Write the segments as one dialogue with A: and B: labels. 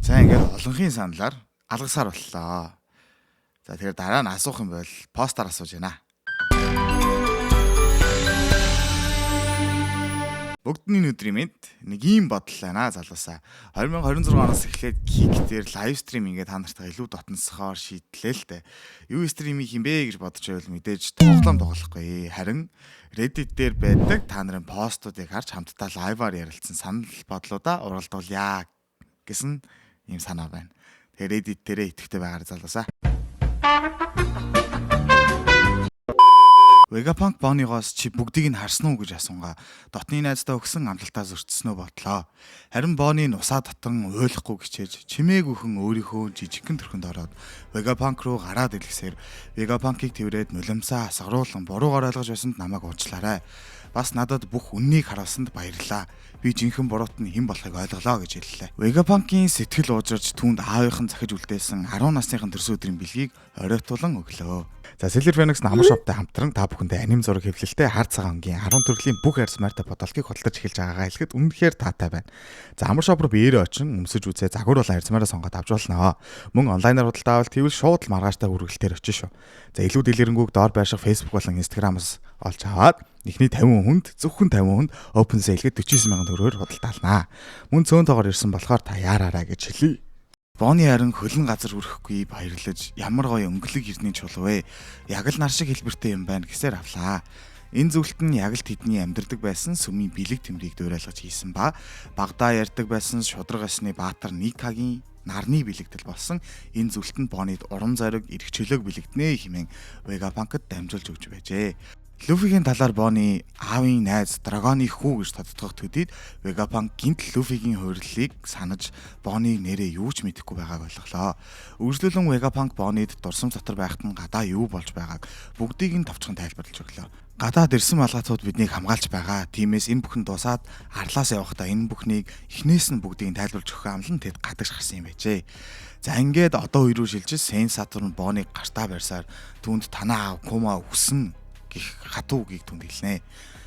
A: За ингээд олонхын саналаар алгасаар боллоо. За тэгэхээр дараа нь асуух юм бол постаар асууж байна. Бүгдний өдрийн мэд нэг ийм бодол байна залуусаа. 2026 оноос эхлээд Kik дээр лайв стрим ингээд та нартай илүү дотносхоор шийдлээ л дээ. Юу стримийг хэмбэ гэж бодож байвал мэдээж тоглоом тоглохгүй. Харин Reddit дээр байдаг та нарын постуудыг харж хамтдаа лайваар ярилцсан санал бодлуудаа уралдуулъя гэсэн ийм санаа байна. Тэгэхээр Reddit дээрээ итгэвтэй байгаар залуусаа. Vegapunk Bonnie-гоос чи бүгдийг нь харсан уу гэж асуунгаа дотны найздаа өгсөн амлалтаа зөрчснөө бодлоо. Харин Bonnie нусаа татан ойлгохгүй гिचээж чимээгүйхэн өөрийнхөө жижигхэн төрхөнд ороод Vegapunk руу гараад илгэсээр Vegapunk-ыг тэрвэрэд нулимсаа асгаруулan буруугаар ойлгож байсанд намайг уучлаарай. Бас надад бүх үннийг харуулсанд баярлалаа. Би жинхэнэ буруут нь хэн болохыг ойлголоо гэж хэллээ. Vegapunk-ийн сэтгэл уужрж түүнд аавынхан захиж үлдээсэн 10 насныхан төрсөн өдрийн бэлгийг оройтуулан өглөө. За Silver Phoenix амар шоптой хамтран та бүхэндээ аним зураг хэвлэлтэй хар цагаан өнгийн 10 төрлийн бүх арьс мартай бодолтыг худалдаж эхэлж байгаагаа хэлэхэд үнэхээр таатай байна. За амар шоп руу биеэрээ очин өмсөж үзээ загвар бол арьс мараа сонгоод авч болно. Мөн онлайнаар худалдаа авал тэгвэл шууд л маргааштай үргэлтээр очин шүү. За илүү дэлгэрэнгүй доор байрших Facebook болон Instagram-аас олж аваад эхний 50 хүнд зөвхөн 50 хүнд open sale-гээ 49 мянган төгрөгөөр худалдаалнаа. Мөн цөөн тоогоор ирсэн болохоор та яараарай гэж хэлье. Bonnie харин хөлн газар хүрэхгүй баярлаж ямар гоё өнгөлөг эрдний чулуу вэ? Яг л нар шиг хэлбэртэй юм байна гэсээр авлаа. Энэ зүйлт нь яг л тэдний амьдардаг байсан сүмийн бэлэг тэмрийг дуурайлгаж хийсэн ба багадаа ярьдаг байсан шудраг ёсны баатар Никагийн нарны бэлэгдэл болсон энэ зүйлт нь Bonnie-д урам зориг эрх чөлөөг бэлэгднэ хэмээн Vegapunk-д дамжуулж өгч байжээ. Luffy-гийн талаар Bonnie аавын найз Dragon-ы хүү гэж тодтогдох төдийд Vegapunk гинт Luffy-гийн хуйрлыг санаж Bonnie нэрээ юу ч мэдэхгүй байгааг ойлголоо. Үргэлжлүүлэн Vegapunk Bonnie-д дурсам дотор байхад нь гадаа юу болж байгааг бүгдийг нь товчхон тайлбарлаж өглөө. Гадаад ирсэн малгацууд биднийг хамгаалж байгаа. Тиймээс энэ бүхэн дуусаад арлаас явахдаа энэ бүхнийг эхнээс нь бүгдийг тайлбарлаж өгөх амлан тэд гадагш гарсан юм байжээ. За ингээд одоо үе рүү шилжиж Saint Saturn Bonnie-г гартаа барьсаар түүнд танаа Kuma үснэ хатуу үгийг түнд хэлнэ.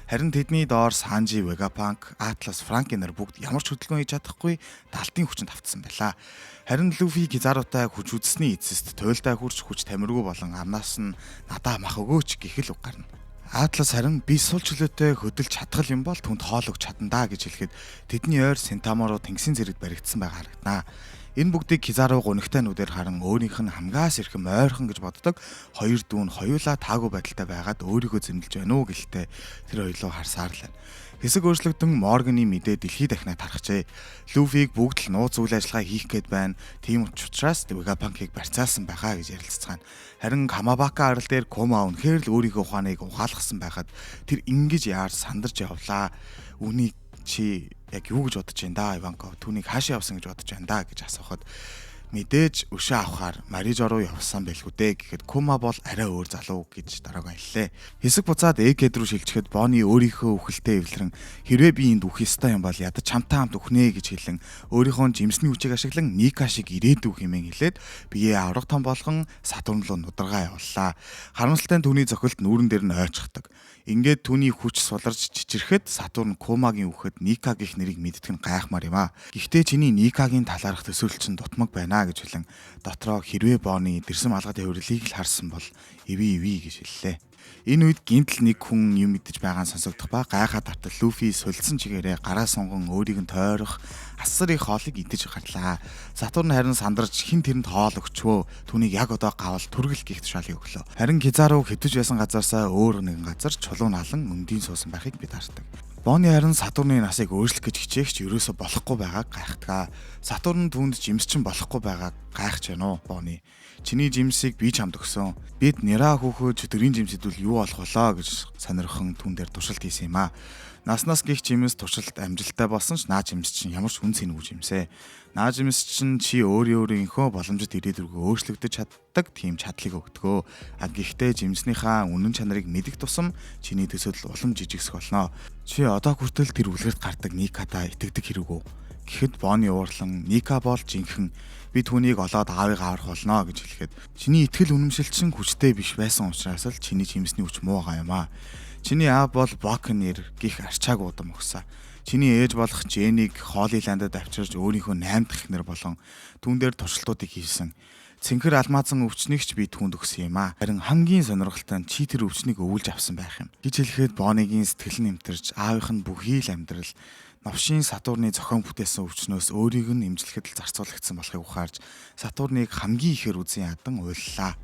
A: Харин тэдний доор Sanji, Vegapunk, Atlas, Franky нар бүгд ямар ч хөдөлгөөн хийж чадахгүй даалтын хүчинд автсан байлаа. Харин Luffy Kizaru-тай хүч үзсний эцэст туйлдаа хүч тамиргүй болон амнаас нь надаа мах өгөөч гэх л үг гарна. Atlas харин би сул чөлөөтэй хөдөлж чадхал юм бол түнд хоол өгч чадандаа гэж хэлэхэд тэдний ойр Saitama руу тэнгисийн зэрэг баригдсан байгаа харагданаа. Энэ бүгдийг Kizaru гунигтай нүдээр харан өөрийнх нь хамгаас ирхэн ойрхон гэж боддог. Хоёр дүүн хоёулаа таагүй байдалтай байгаад өөрийгөө зэмлэж байна уу гэлтэй тэр хоёлоо харсаар л байна. Хэсэг өөрчлөгдөн Morgan-ы мэдээ дэлхийд дахинаа тархжээ. Luffy-г бүгд л нууц үйл ажиллагаа хийх гээд байна. Тийм учраас Vegapunk-ыг барьцаалсан байгаа гэж ярилцгаана. Харин Kamabaka арал дээр Kuma үнэхээр л өөрийнхөө ухааныг ухаалгасан байхад тэр ингэж яар сандарч явлаа. Үнийг чи яг юу гэж бодож байна да Ivanko түүнийг хаашаа явсан гэж бодож байна да гэж асуухад мэдээж өшөө авахаар Marija руу явсан байлгүй дээ гэхэд Kuma бол арай өөр залуу гэж дараагаа хэллээ. Хэсэг буцаад Egghead руу шилжихэд Bonnie өөрийнхөө үхэлтэй эвлэрэн хэрвээ би энд үхэх ёстой юм бол ядаж чамтай хамт үхнэ гэж хэлэн өөрийнхөө жимсний хүчийг ашиглан Nika шиг ирээдүй хэмээн хэлээд биеэ авраг том болгон Saturn руу нударгаа явууллаа. Харамсалтай нь түүний зохилт нүүрэн дээр нь ойрчдаг. Ингээд түүний хүч суларч чичрэхэд Saturn Kuma-гийн үхэд Nika гэх нэрийг мэддэг нь гайхмаар юм аа. Гэхдээ чиний Nika-гийн талаарх төсөөлөл чинь дутмаг байна гэж хэлэн дотроо хэрвээ Bonnie дэрсэн малгадын хөврөлийг л харсан бол эви гэж хэллээ. Энэ үед гинтл нэг хүн юм мэдэж байгаа нь сонсогдох ба гайхаад тартал Luffy сулцсан чигээрээ гараа сунган өөрийг нь тойрох асар их хоолыг идэж гарлаа. Saturn харин сандарч хин тэрэнд хоол өгчвөө. Түүнийг яг одоо гавал түргэл гих тушаалыг өглөө. Харин Kizaru хэвтэж байсан газаасаа өөр нэгэн газар чулуун алан өндөний суусан байхыг бид хардаг. Bonnie харин Saturn-ы насыг өөрчлөх гэж хичээгч ерөөсө болохгүй байгааг гайхдаг. Saturn түүнд жимсчин болохгүй байгааг гайхаж байна уу Bonnie. Чиний жимсийг би чамд өгсөн. Бид Nira хүүхөө чөтгөрийн жимсэдвэл юу болох болоо гэж сонирхон түн дээр туршилт хийсэн юм аа. Наснаас гих жимс туршилт амжилттай болсон ч наа жимс чинь ямар ч хүн сэнгүй жимсэ. Наа жимс чинь чи өөрийнхөө боломжит ирээдүргөө өөрчлөгдөж чаддаг тийм чадлыг өгдөгөө. Гэхдээ жимснийхаа үнэн чанарыг мэдэх тусам чиний төсөөлөл улам жижигсэх болно. Чи одоо хүртэл тэр үлгэрт гардаг Никата итгэдэг хэрэг үү? Гэхэд Bonnie уурлан Nika бол жинхэнэ би түүнийг олоод аавыг аврах болно гэж хэлэхэд чиний итгэл үнэмшил чинь хүчтэй биш байсан учраас л чиний жимсний хүч муу байгаа юм аа. Чиний аав бол Buccaneer гих арчааг удам өгсөн. Чиний ээж болох Жэнийг Холли ландад авчирч өөрийнхөө 8 дахь эхнэр болон түүн дээр туршилтуудыг хийсэн. Цэнхэр алмаазан өвчнийг ч би түүнд өгсөн юм аа. Харин хамгийн сонирхолтой нь чи тэр өвчнийг өвүүлж авсан байх юм. Гэж хэлэхэд Бонигийн сэтгэл нь эмтэрч аавынх нь бүхий л амьдрал новшийн Сатурны зохион бүтээсэн өвчнөөс өөрийг нь эмзлэхэд л зарцуулагдсан болохыг ухаарж Сатурныг хамгийн ихээр үзэн ядан уйллаа.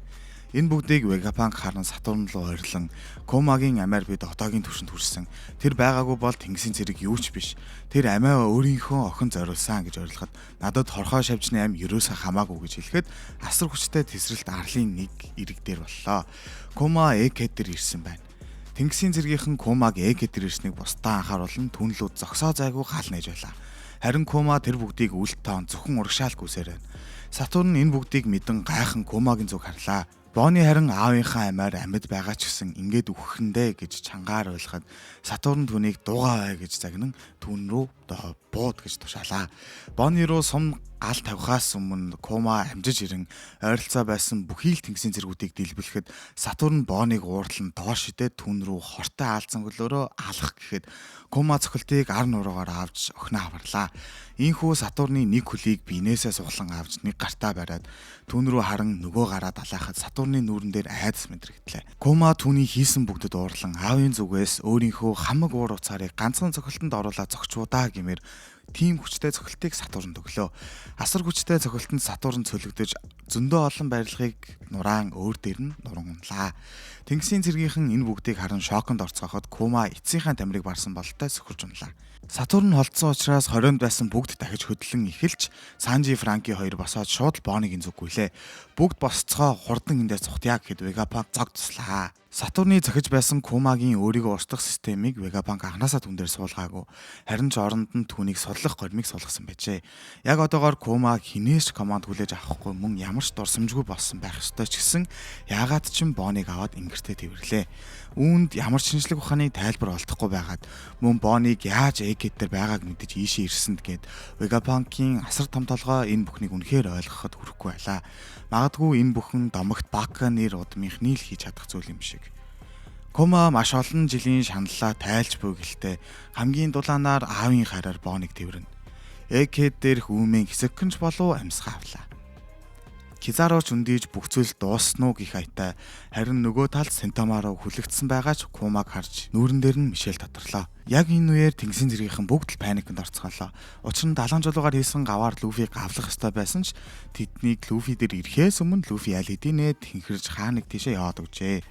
A: Энэ бүгдийг Вегапанк харан Сатурн руу ойрлон Комагийн амиар бид одоогийн түвшинд хүрсэн. Тэр байгаагүй бол тэнгисийн зэрэг юу ч биш. Тэр амиа өөрийнхөө охин зориулсан гэж ойлгоход надад хорхоо шавжны ам ерөөсөө хамаагүй гэж хэлэхэд асар хүчтэй тесрэлт арлын нэг ирэг дээр боллоо. Кома Экэд дээр ирсэн байна. Тэнгисийн зэргийнхэн Комаг Экэд дээр ирснийг бусдаа анхааруулан түнлүүд зогсоо зайгүй гал нээж байлаа. Харин Кома тэр бүгдийг үлд тоон зөвхөн урагшаалгүйсээр байна. Сатурн энэ бүгдийг мэдэн гайхан Комагийн зүг харлаа. Бони харин аавынхаа амиар амьд байгаа ч гэсэн ингээд үхэхэндээ гэж чангаар ойлгоход Сатурн түүнийг дуугаа гэж загнан түүн рүү бууд гэж тушаалаа. Бони руу сум гал тавихаас өмнө Кома амжиж ирэн ойролцоо байсан бүхий л тэнгисийн зэргүүдийг дэлбэлэхэд Сатурн Бониг уурдлан доош идээд түүн рүү хортой аалзан хөлөөрөө алах гэхэд Кома цохилтыг ар нуруугаар авч охиноо аварлаа. Ийхүү Сатурны нэг хөлийг биенээсээ суглан авч нэг гартаа бариад түүн рүү харан нөгөө гараа далаахад Сатурны нүүрэн дээр айдас мэдрэгдлээ. Кома түүний хийсэн бүгдэд уурлан аавын зүгээс өөрийнхөө хамаг уур уцаарыг ганцхан цохилтонд оруулаад зогчуудаа гэмээр тийм хүчтэй цохилтыг Сатурн төглөө. Асар хүчтэй цохилтонд Сатурн цөлөгдөж зөндөө олон барилгыг нураан өөр дээр нь нуран унлаа. Тэнгисийн цэргийнхэн энэ бүгдийг харан шоконд орцгоход Кома эцсийнхээ тамирыг барсан бололтой сөхөрж унлаа. Сатурн холдсон учраас 20-нд байсан бүгд дахиж хөдлөн эхэлж Санжи Франки хоёр босоод шууд Бонигийн зүг гүйлээ. Бүгд босцохоо хурдан эндээ цухтяа гэхэд Вегапанк зог туслаа. Сатурны захиж байсан Комагийн өөрийгөө устгах системийг Вегапанк анханасаа түн дээр суулгаагүй. Харин ч оронд нь түүнийг судлах гормыг суулгасан байжээ. Яг одоогоор Кома хинээс ч команд хүлээж авахгүй мөн ямар ч дурсамжгүй болсон байх ёстой ч гэсэн яагаад ч Бонийг аваад ингэртээ тэрвэрлээ. Үүнд ямар ч шинжлэх ухааны тайлбар олдохгүй байгаад мөн Бонийг яаж Экэд дээр байгааг мэдэж ийшээ ирсэнд гээд Вегапанкийн асар том толгой энэ бүхнийг үнэхээр ойлгоход хүрэхгүй байлаа. Магадгүй энэ бүхэн домогт Бака нэр удмынхны л хийж чадах зүйл юм шиг. Кома маш олон жилийн шаналлаа тайлж буй гэлтэй хамгийн дулаанаар аавын хараар Бонийг тэрвэрнэ. Экэд дээрх үүмэн хэсэгкэнч болов амьсгаа авлаа. Кизаро ч үндийж бүх зүйл дууссан уу гэх айтай харин нөгөө талд Сентомаро хүлэгдсэн байгаа ч Комаг харж нүүрэн дээр нь Мишель тодорлоо. Яг энэ үеэр тэнгисийн зэргийнхэн бүгд л паникнд орцголоо. Учир нь 70 жуулуугаар хийсэн гаваар Луфиг авлах ёстой байсан ч тэднийг Луфи дээр ирэхээс өмнө Луфи аль хэдийнэ тэнхэрж хааныг тийшээ яваад өгчээ.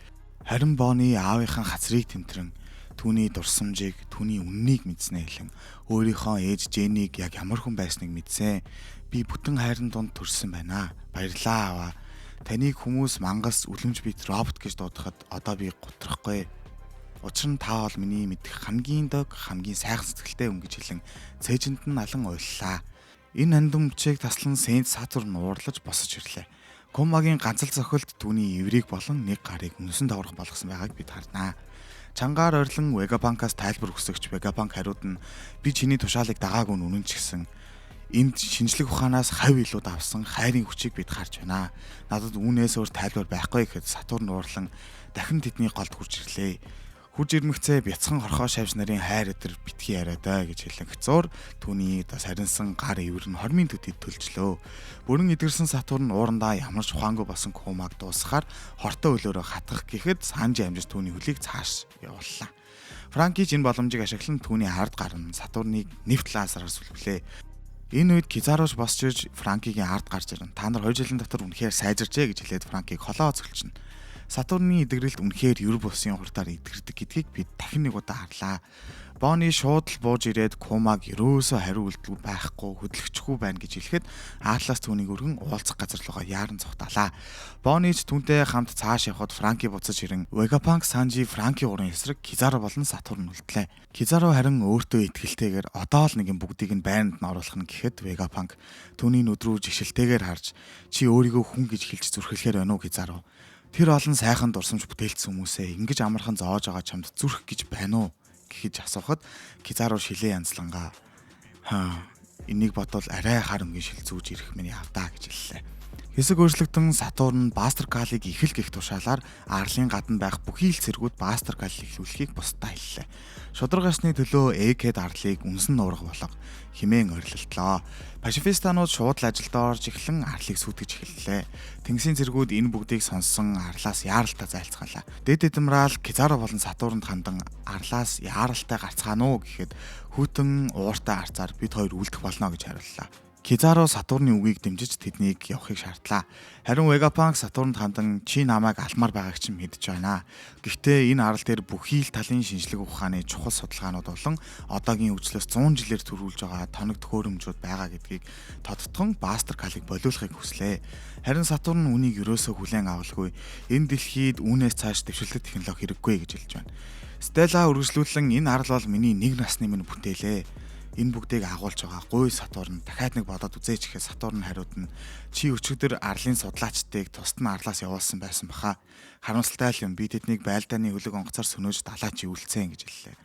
A: Харин Бони аавынхаа хацрыг тэмтрэн түүний дурсамжийг, түүний үннийг мэдснээ хэлэн өөрийнхөө ээж Жэнийг яг ямар хүн байсныг мэдсэн. Би бүтэн хайрын дунд төрсэн байна. Баярлаа аваа. Таныг хүмүүс мангас үлэмж бит робот гэж дуудахад одоо би гутрахгүй. Учир нь та бол миний мэдих хамгийн дог, хамгийн сайхан сэтгэлтэй хүн гэж хэлэн цээжинд нь алан уйллаа. Энэ хандам мөчийг таслан Сент Сатурн уурлаж босож ирлээ. Комагийн ганцал цохилт түүний эврийг болон нэг гарыг үнэсэн даврах болгосон байгааг бид харнаа. Чангаар ойрлон Вегапанкаас тайлбар хүсэгч Вегапанк хариуд нь би чиний тушаалыг дагаагүй үнэн ч гэсэн энд шинжлэх ухаанаас хавь илүүд авсан хайрын хүчийг бид харж байна. Надад үүнээс өөр тайлбар байхгүй гэхэд Сатурн уурлан дахин тэдний голд хурж ирлээ. Хурж ирмэгцээ бяцхан хорхоо шавж нарын хайр өдр битгий яриадаа гэж хэлэн хэцүүр түүний саринсан гар ивэр нь хормын төдөд төлжлөө. Бүрэн идэрсэн Сатурн уурандаа ямар ч ухаангүй болсон Комаг дуусахаар хортой өлөөрөө хатгах гэхэд Санжи амжиж түүний хөлийг цааш явууллаа. Франки энэ боломжийг ашиглан түүний ард гарна Сатурныг нэвт лазераар сүлглээ. Энэ үед Кизарош босч ирж Франкигийн ард гарч ирэн та нар 2 жилийн дотор үнэхээр сайжирчээ гэж хэлээд Франкийг холоо цогцолчихно. Сатурны идэгрэлт үнэхээр ер бусын хурдаар идэгэрдэг гэдгийг бид дахин нэг удаа харлаа. Бони шууд л бууж ирээд Комаг ерөөсөө хариу үйлдэлгүй байхгүй хөдлөгчгүй байна гэж хэлэхэд Атлас түүнийг өргөн уулзах газар руугаа яаран цогталаа. Бони ч түүнтэй хамт цааш явхад Франки буцаж ирэн Вегапанк Санжи Франки уран эсрэг Кизаро болон Сатурн үлдлээ. Кизаро харин өөртөө итгэлтэйгээр одоо л нэгэн бүгдийг нь байранд нь оруулах нь гэхэд Вегапанк түүний нүд рүү жигшилтэйгээр харж чи өөрийгөө хүн гэж хэлж зүрхлэхээр байна уу Кизаро? Тэр олон сайхан дурсамж бүтээлцсэн хүмүүсээ ингэж амархан зоож байгаа чамд зүрх гэж байна уу гэж асуухад Кизаро шилээ янзлангаа энийг бодвол арай хар өнгийн шил зүүж ирэх миний авдаа гэж хэллээ. Хэсэг өөрчлөгдөн Сатурн Бастер Калыг их л гих тушаалаар арлын гадна байх бүхий л цэргүүд Бастер Кал ихлүүлэхийг бусдаа хэллээ. Шударгасны төлөө Эгхэд арлыг үнсэн нуурга болго химэн орилолтлоо. Пасифистанууд шууд л ажилд орж эхлэн арлыг сүйтгэж эхэллээ. Тэнгисийн цэргүүд энэ бүгдийг сонссон арлаас яаралтай зайлцгаалаа. Дэд Эдмирал Кизаро болон Сатурнд хандан арлаас яаралтай гарцгаана уу гэхэд хүйтэн ууртай арцаар бид хоёр үлдэх болно гэж хариуллаа. Кизаро Сатурны үгийг дэмжиж тэднийг явахыг шаардлаа. Харин Вегапанк Сатурнд хандан чи намайг алмаар байгааг чинь мэдж байна. Гэхдээ энэ арал дээр бүхий л талын шинжлэх ухааны чухал судалгаанууд болон одоогийн өвчлөөс 100 жилээр төрүүлж байгаа тоног төхөөрөмжүүд байгаа гэдгийг тодтогон Бастер Калыг болиулахыг хүслээ. Харин Сатурн үнийг ерөөсөө хүлээн авалгүй. Энэ дэлхийд үүнээс цааш дэвшилтэт технологи хэрэггүй гэж хэлж байна. Стелла үргэлжлүүлэн энэ арал бол миний нэг насны минь бүтээлээ. Энэ бүгдийг агуулж байгаа гуй Сатурн дахиад нэг бодоод үзээч гэхэд Сатурн хариуд нь чи өчигдөр арлын судлаачдыг тусад нь арлаас явуулсан байсан баха. Харамсалтай л юм би тэднийг байлдааны хөлөг онгоцоор сөнөөж далаач ивэлцэн гэж хэллээ.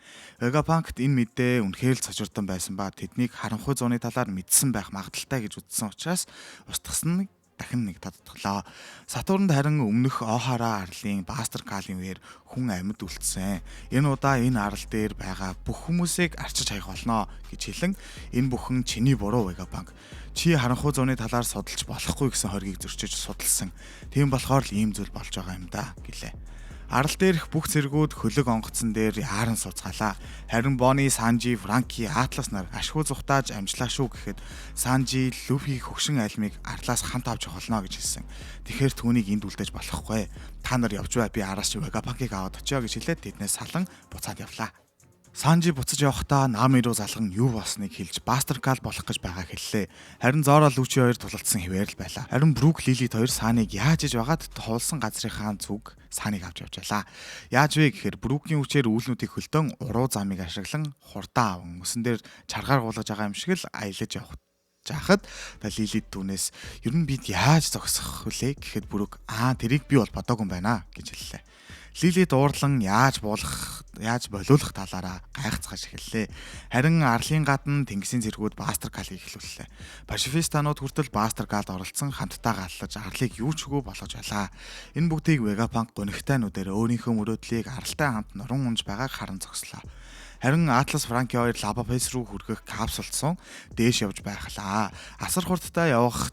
A: Вегапанкт энэ мэдээ үнэхээр л цочирдон байсан ба тэднийг харанхуй зууны талаар мэдсэн байх магадaltaй гэж үзсэн учраас устгасан дахин нэг тодтоглоо. Сатурнд харин өмнөх Охара арлын Бастер Калын үеэр хүн амьд үлдсэн. Энэ удаа энэ арал дээр байгаа бүх хүмүүсийг арчиж хаях болно гэж хэлэн энэ бүхэн чиний буруу Вегапанк. Чи харанхуй зууны талаар судалж болохгүй гэсэн хоргийг зөрчиж судалсан. Тийм болохоор л ийм зүйл болж байгаа юм да гэлээ. Арал дээрх бүх цэргүүд хөлөг онгоцон дээр яаран суцгаалаа. Харин Бони, Санжи, Франки, Атлас нар ашгүй зүхтааж амжлаа шүү гэхэд Санжи Люфигийн хөгшин айлмыг арлаас хамт авч холно гэж хэлсэн. Тэгэхээр түүнийг энд үлдээж болохгүй. Та нар явж бай, би араас чи Вегапанкийг аваад очио гэж хэлээд тэднээс салан буцаад явлаа. Санжи буцаж явахдаа Нами руу залган юу болсныг хэлж Бастер Кал болох гэж байгааг хэллээ. Харин Зора Лучи хоёр тулалдсан хэвээр л байлаа. Харин Брук Лилит хоёр Саныг яаж иж байгаад туулсан газрынхаа зүг Саныг авч явжалаа. Яаж вэ гэхээр Брукийн хүчээр үүлнүүдийг хөлдөн уруу замыг ашиглан хурдан аван өсөн дээр чаргаар гуулгаж байгаа юм шиг л аялаж явах жахад Лилит түүнээс ер нь бид яаж зогсох вүлээ гэхэд Брук тэрийг би бол бодоогүй юм байна гэж хэллээ. Лилит уурлан яаж болиулах талаараа гайхацгааж эхэллээ. Харин арлын гадна тэнгисийн цэргүүд Бастер Калыг эхлүүллээ. Пасифистанууд хүртэл Бастер Калд оролцсон хамтдаа галлаж арлыг юу ч үгүй болгож байлаа. Энэ бүгдийг Вегапанк гонигтайнуудаар өөрийнхөө мөрөөдлийг аралтай хамт нуран унж байгааг харан зогслоо. Харин Атлас Франки хоёр Лабапес руу хүргэх капсултсан дээш явж байхлаа. Асар хурдтай явах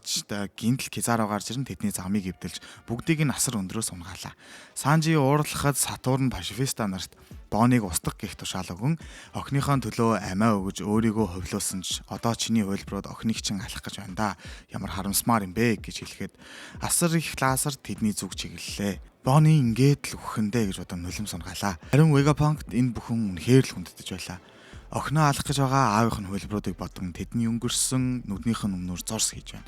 A: гинтл Кизаро гарч ирэн тэдний замыг эвдэлж бүгдийг нь асар өндрөөс унгаалаа. Санжи уурлахад Сатурн Пасифиста нарт Боныг устгах гих тушаал өгөн охиныхоо төлөө амиа өгөж өөрийгөө ховлоосон ч одоо чиний хөлбрүүд охиныг чинь алах гэж байна да. Ямар харамсмаар юм бэ гэж хэлэхэд асар их лазер тэдний зүг чиглэлээ. Бони ингээд л үхэндээ гэж одоо нулим сунгаалаа. Харин Вегапанкт энэ бүхэн үнэхээр л хүндэтэж байлаа. Охиноо алах гэж байгаа аавынх нь хөлбрүүдийг бодон тэдний өнгөрсөн нүднийх нь өмнөр зорс хийж байна.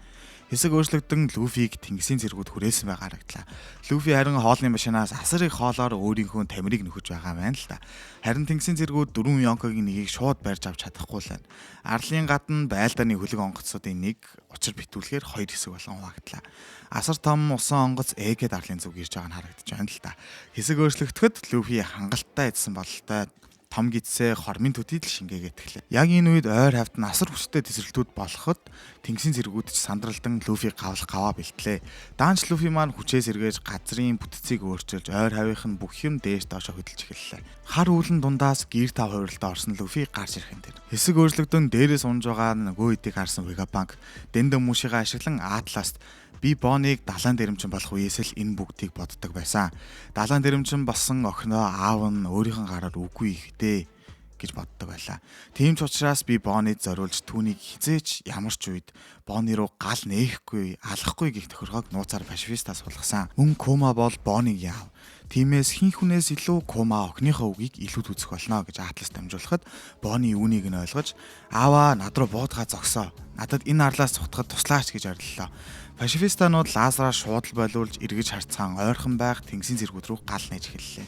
A: Хэсэг өөрчлөгдөн Люфиг тэнгисийн цэргүүд хүрээсэн байгаа харагдлаа. Люфи харин хоолны машинаас асар их хоолоор өөрийнхөө тамирыг нөхөж байгаа байна л да. Харин тэнгисийн цэргүүд 4 Йонкогийн нэгийг шууд барьж авч чадахгүй л байна. Арлын гадна байлдааны хөлөг онгоцуудын нэг учир битүүлэхээр 2 хэсэг болгон хаваагдлаа. Асар том усан онгоц Эгхэд арлын зүг ирж байгаа нь харагдаж байна л да. Хэсэг өөрчлөгдөхөд Люфи хангалттай идсэн бололтой том гидсээ хормын төдийд л шингээгээд эхлэв. Яг энэ үед ойр хавьд насар хүчтэй тесрэлтүүд болоход тэнгисийн цэргүүд ч сандралдан Люфиг гаваа бэлтлээ. Даанч Люфи маань хүчээс эргэж газрын бүтцийг өөрчилж ойр хавийнх нь бүх юм дээш доошо хөдөлж эхэллээ. Хар үүлэн дундаас гэр тав хувиралдаа орсон Люфи гарч ирэх юм дээр. Хэсэг өөрчлөгдөн дээрээс унж байгаа нөгөө хэдийг харсан Вегапанк дэндэн мушигаа ашиглан Атласт би Боныг далайн дэрэмчин болох үеэс л энэ бүгдийг боддог байсан. Далайн дэрэмчин болсон охиноо аав нь өөрийнх нь гараар үгүй ихтэй гэж боддог байлаа. Тийм ч учраас би Боныг зориулж түүнийг хизээч ямар ч үед Боны руу гал нээхгүй, алахгүй гэх тохиргоог нууцаар Пасифистаас суулгасан. Мөн Кума бол Боныг яав. Тиймээс хин хүнээс илүү Кума охиныхоо үгийг илүүд үзэх болно гэж Атлас дамжуулахад Боны үүнийг нь ойлгож ааваа над руу буудгаа зогсоо. Надад энэ арлаас цутахад туслаач гэж ориллоо. Пасифистанууд лазераар шуудал болиулж эргэж харцгаан ойрхон байх тэнгисийн цэргүүд рүү гал нээж эхэллээ.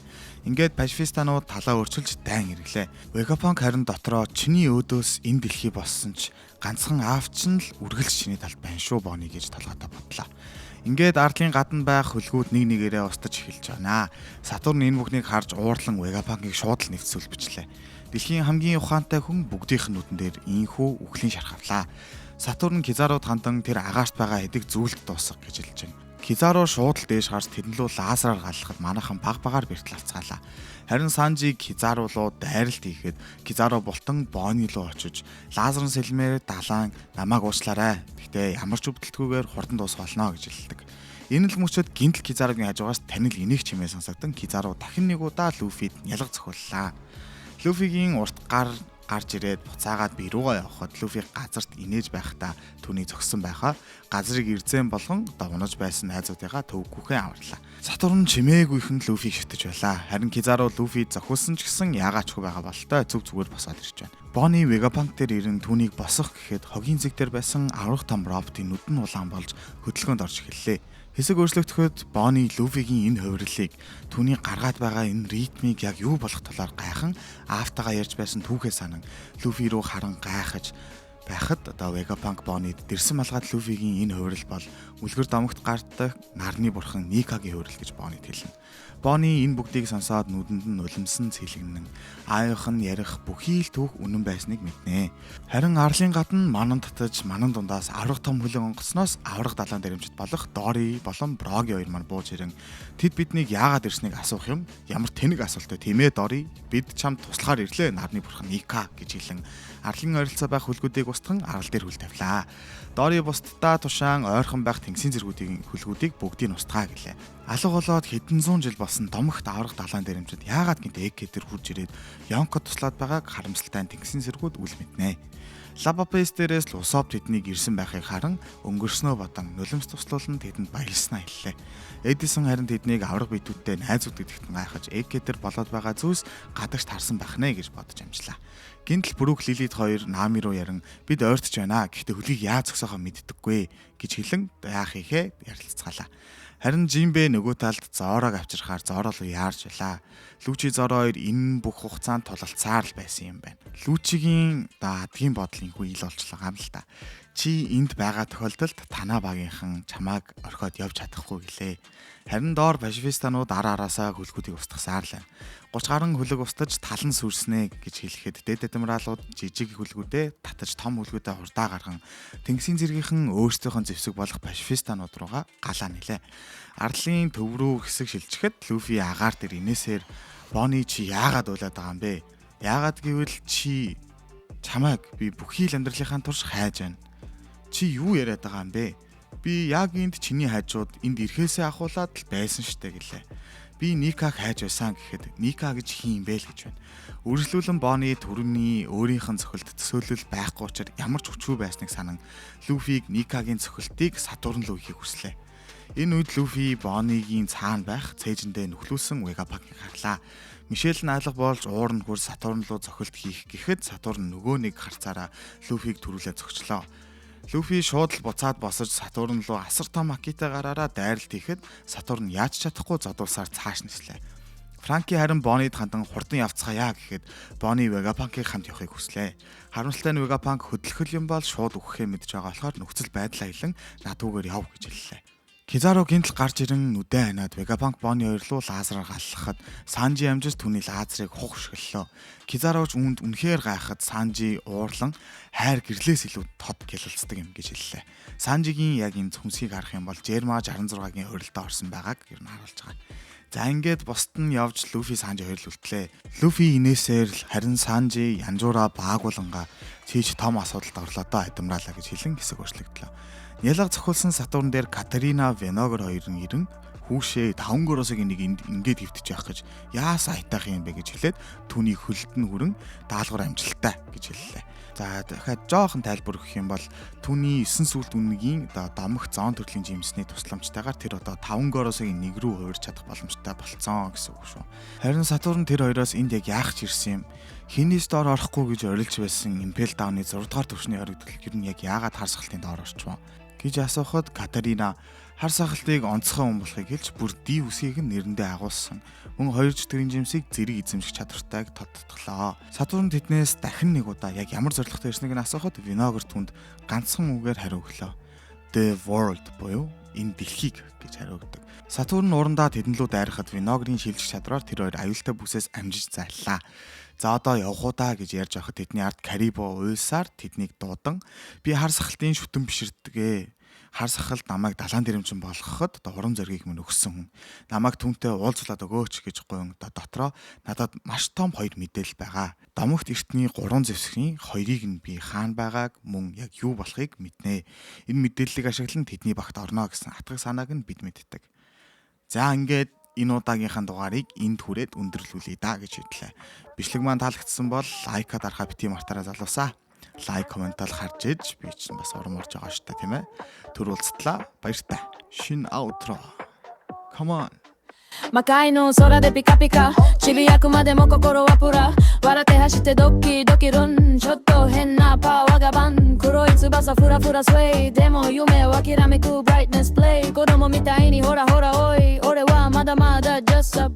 A: Ингээд Пасифистанууд талаа өөрчилж дайн эргэлээ. Вегапанк харин дотроо чиний өөдөөс энэ дэлхий болсон ч ганцхан аавч нь л үргэлж чиний талд байна шүү Бони гэж толгойдоо бодлоо. Ингээд арлын гадна байх хөлгүүд нэг нэгээрээ устж эхэлж байна. Сатурн энэ бүхнийг харж уурлан Вегапанкийг шууд л нэвцүүлж бичлээ. Дэлхийн хамгийн ухаантай хүн бүгдийнх нь нүдэн дээр инхүү үхлийн шарх авлаа. Сатурн Кизарууд хандан тэр агаарт байгаа эдэг зүйлд дуусах гэж хэлж байна. Кизару шууд л дээш гарч тэдэн рүү лазераар галлахад манайхан багаар бэртэл алцгаалаа. Харин Санжи Кизару руу дайралт хийхэд Кизару бултан Бони руу очиж лазерын сэлмээр далайн намайг уучлаарай. Гэхдээ ямар ч өвдөлтгүйгээр хурдан дуусах болно гэж хэлдэг. Энэ л мөчөд гинтл Кизаругийн хажуугаас танил энийг чимээ сонсогдсон Кизару дахин нэг удаа Люфид нялга зохиоллаа. Люфигийн урт гарч ирээд буцаагаад бие руугаа явхад Люфи газарт инээж байхдаа түүнийг зогссон байхаа газрыг ирзэн болгон давнаж байсан найзуудыгаа төвгүүхэн аварлаа. Сатурн чимээгүйхэн Люфиг шүтэж байлаа. Харин Кизару Люфид зохиулсан ч гэсэн яагаачгүй байгаа болтой зүгээр босоод ирж байна. Бони Вегапанк дээр ирэн түүнийг босох гэхэд хогийн зэг дээр байсан аврах том роботын нүд нь улаан болж хөдөлгөөнд орж эхэллээ. Хэсэг өөрчлөгдөхөд Бони Люфигийн энэ хувирлыг түүний гаргаад байгаа энэ ритмийг яг юу болох талаар гайхан Аавтайгаа ярьж байсан түүхээ санан Люфи руу харан гайхаж байхад одоо Вегапанк Бонид дэрсэн малгайд Люфигийн энэ хувирал бол үлгэр домогт гардаг нарны бурхан Никагийн хувирал гэж Бонид хэлнэ. Бони энэ бүгдийг сонсоод нүдэнд нь нулимсан цэлгэнэн аавынх нь ярих бүхий л түүх үнэн байсныг мэднэ. Харин арлын гадна манан татаж манан дундаас аврах том хөлөн онгоцноос аврах далайн дэрэмжит болох Дори болон Броги хоёр маань бууж ирэн тэд биднийг яагаад ирснийг асуух юм? Ямар тэнэг асуултаа тийм ээ Дори? Бид чамд туслахаар ирлээ нарны бурхан Ника гэж хэлэн арлын ойролцоо байх хөлгүүдийг устган арал дээр хөл тавилаа. Дори бусдаа тушаан ойрхон байх тэнгисийн хөлгүүдийг бүгдийг устгаа гэлээ. Алга болоод хэдэн зуун жил болсон домогт аврах далайн дэрэмжид яагаад гинт Эккетер хурж ирээд Йонко туслаад байгааг харамсалтай тэнгисийн зэргүүд үл мэднэ. Лабапес дээрээс л Усоп тэднийг ирсэн байхыг харан өнгөрснөө бодан нулимс туслуулан тэдэнд баярлснаа хэллээ. Эдисон харин тэднийг аврах битүүдтэй найзууд гэдэгт гайхаж Эккетер болоод байгаа зүйлс гадагш тарсан байх нэ гэж бодож амжлаа. Гинтл Брүк Лилит хоёр Нами руу яран бид ойртож байна. Гэхдээ хөлийг яаж зогсоохоо мэддэггүй гэж хэлэн яах ихээ ярилцгаалаа. Харин Жимбэ нөгөө талд Зорог авчирхаар Зороо руу яарч байлаа. Лүчи Зороо хоёр энэ бүх хугацаанд тулалцаар л байсан юм байна. Лүчигийн адгийн бодол инхүү ил олчлоо гам л та. Чи энд байгаа тохиолдолд танаа багийнхан чамааг орхиод явж чадахгүй гэлээ. Харин доор пашифистанууд араасаа хөлгүүдийг устгасаар л байна. 30 гаруй хөлөг устж талан сүрснэ гэж хэлэхэд дэд адмиралууд жижиг хөлгүүдээ татаж том хөлгүүдээ хурдаа гарган тэнгисийн зэргийнхэн өөрсдийнхөө зэвсэг болох пашифистанууд руугаа галаа нэлээ. Арлын төв рүү хэсэг шилжихэд Люфи агаар дээр инээсээр Бони чи яагаад уйлаад байгаа юм бэ? Яагаад гэвэл чи чамайг би бүхий л амьдралынхаа турш хайж байна. Чи юу яриад байгаа юм бэ? Би яг энд чиний хажууд энд ирэхээсээ ахуулаад л байсан штэ гэлээ. Би Никаг хайж байсан гэхэд Ника гэж хин юм бэ л гэж байна. Үргэлжлүүлэн Бони төрөний өөрийнх нь цохилт төсөөлөл байхгүй учраас ямар ч хүчгүй байсныг санан Люфиг Никагийн цохилтыг Сатурн руу ихийг хүслээ. Энэ үед Люфи Бонигийн цаана байх цээжиндээ нөхлүүлсэн Вегапанкийг харлаа. Мишель нь алга болж уур нь хурц Сатурн руу цохилт хийх гэхэд Сатурн нөгөө нэг харцаараа Люфиг төрүүлээд зогчлоо. Люфи шууд л буцаад босож Сатурн руу асар том Акитай гараараа дайралт хийхэд Сатурн яаж чадахгүй зодуулсаар цааш нислээ. Франки харин Бонид хандан хурдан явцгаая гэхэд Бони Вегапанкийг хамт явахыг хүслээ. Харамсалтай нь Вегапанк хөдөлгөл юм бол шууд өгөхээ мэдж байгаа болохоор нөхцөл байдлаа хэлэн надуугаар яв гэж хэллээ. Кизару гинтл гарч ирэн нүдэн ханаад Вегапанк Бони хоёр руу лазераар галлахад Санжи амжиж түүний лазерыг хухшгэллөө. Кизаруч үүнд үнэхээр гайхад Санжи уурлан хайр гэрлээс илүү тод гялалцдаг юм гэж хэллээ. Санжигийн яг энэ хүнсийг харах юм бол Жерма 66-гийн хурилдаа орсон байгааг ер нь харуулж байгаа. За ингээд бусд нь явж Люфи Санжи хоёр л үлдлээ. Люфи инээсээр л харин Санжи янжуура баагууланга чийж том асуудалд орлоо доо адмиралаа гэж хэлэн хэсэг өөрчлөгдлөө. Нялга зохиулсан Сатурн дээр Катерина Веногер хоёр нь ирэн хүүшээ 5 гороосыг энийг ингээд хөвтөж явах гэж яасан айтах юм бэ гэж хэлээд түүний хөлд нь хүрэн даалгавар амжилттай гэж хэллээ. За дахиад жоохон тайлбар өгөх юм бол түүний 9 сүлд үнэгийн домох зоон төрлийн жимсний тусламжтайгаар тэр одоо 5 гороосыг нэг рүү хувирч чадах боломжтой болцсон гэсэн үг шүү. Харин Сатурн тэр хоёроос энд яг яах ч ирсэн юм. Хинээс доор орохгүй гэж орилж байсан Impel Down-ы 6 дугаар төвшний орогдол ер нь яг яагаад хар сахалтын доор орчвоо гэж асуухад Катерина хар сахалтыг онцгой хүн болохыг хэлж бүр ди үсгийг нь нэрэндээ агуулсан. Мөн 2 чөтгөрийн жимсийг зэрэг эзэмших чадвартайг тодтолоо. Сатурн тэднээс дахин нэг удаа яг ямар зорилготой ирснийг нь асуухад Виногер түнд ганцхан үгээр хариу өглөө. The world буюу энэ дэлхийг гэж хариу өгдөг. Сатурн урандаа тэдэн лүү дайрахад Виногерийн шилжих чадвараар тэр хоёр аюултай бүсээс амжиж зайллаа. За одоо явах уу даа гэж ярьж байхад тэдний ард Карибо уйлсаар тэднийг дуудан би хар сахалтын шүтэн биширдгээ. Хар сахалт намайг далайн дэрэмчин болгоход одоо урам зоригийг минь өгсөн хүн. Намайг түнтэй уулзлаад өгөөч гэж гуйн дотроо надад маш том хоёр мэдээлэл байгаа. Домогт эртний 3 зэвсгийн хоёрыг нь би хаана байгааг мөн яг юу болохыг мэднэ. Энэ мэдээллийг ашиглан тэдний багт орно гэсэн атгах санааг нь бид мэддэг. За ингээд энэ удаагийнхаа дугаарыг энд хүрээд өндөрлүүлье да гэж хэллээ. Бичлэг маань таалагдсан бол лайка дарахаа бити мартаараа залуусаа. Лайк комментал харж иж би ч бас урам орж байгаа шүү дээ тийм ээ. Түр уулзтлаа баяртай. Шин аутро. Come on.
B: 魔界の空でピカピカちびやくまでも心はプラ笑って走ってドキドキルンちょっと変なパワーがバン黒い翼フラフラスウェイでも夢はきらめくブライトネスプレイ子供みたいにほらほらおい俺はまだまだ just a